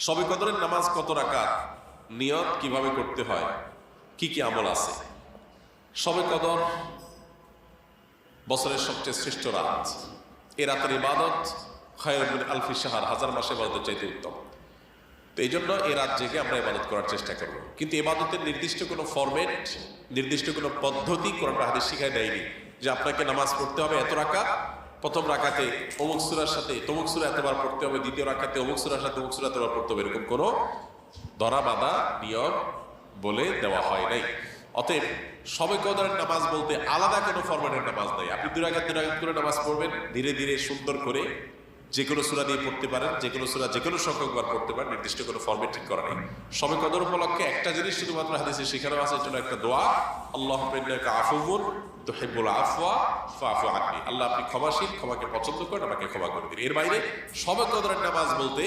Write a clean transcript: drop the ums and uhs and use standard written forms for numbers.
শবে কদরের নামাজ কত রাকাত, নিয়ত কিভাবে করতে হয়, কি কি আমল আছে? শবে কদর বছরের সবচেয়ে শ্রেষ্ঠ রাত। এ রাতের ইবাদত খায়রুম মিন আলফি শাহর, হাজার মাসে ইবাদতের চাইতে উত্তম। তো এই জন্য এ রাত জেগে আমরা ইবাদত করার চেষ্টা করব। কিন্তু ইবাদতের নির্দিষ্ট কোনো ফরম্যাট, নির্দিষ্ট কোনো পদ্ধতি কোরআন হাদিস শিখায় দেয়নি যে আপনাকে নামাজ পড়তে হবে এত রাকাত, প্রথম রাকাতে অমুক সূরার সাথে তমুক সূরা এতবার পড়তে হবে, দ্বিতীয় রাকাতে অমুক সূরার সাথে অমুক সূরা এতবার পড়তে হবে, এরকম কোনো ধরা বাঁধা নিয়ম বলে দেওয়া হয় নাই। অতএব শবে কদরের নামাজ বলতে আলাদা কোনো ফরম্যাটের নামাজ নাই। আপনি দুই রাকাত করে নামাজ পড়বেন, ধীরে ধীরে সুন্দর করে যে কোনো সূরা দিয়ে পড়তে পারেন, যে কোনো সূরা যে কোনো সংখ্যকবার পড়তে পারেন, নির্দিষ্ট কোনো ফরম্যাট ঠিক করা নেই। শবে কদর উপলক্ষে একটা জিনিস শুধুমাত্র হাদিসে শেখানো আছে, এটা হলো একটা দোয়া, আল্লাহুম্মা ইন্নাকা আফুউন তুহিব্বুল আফওয়া ফাআফু আন্নি। আল্লাহ আপনি ক্ষমাশীল, ক্ষমাকে পছন্দ করেন, আমাকে ক্ষমা করে দিন। এর বাইরে শবে কদরের নামাজ বলতে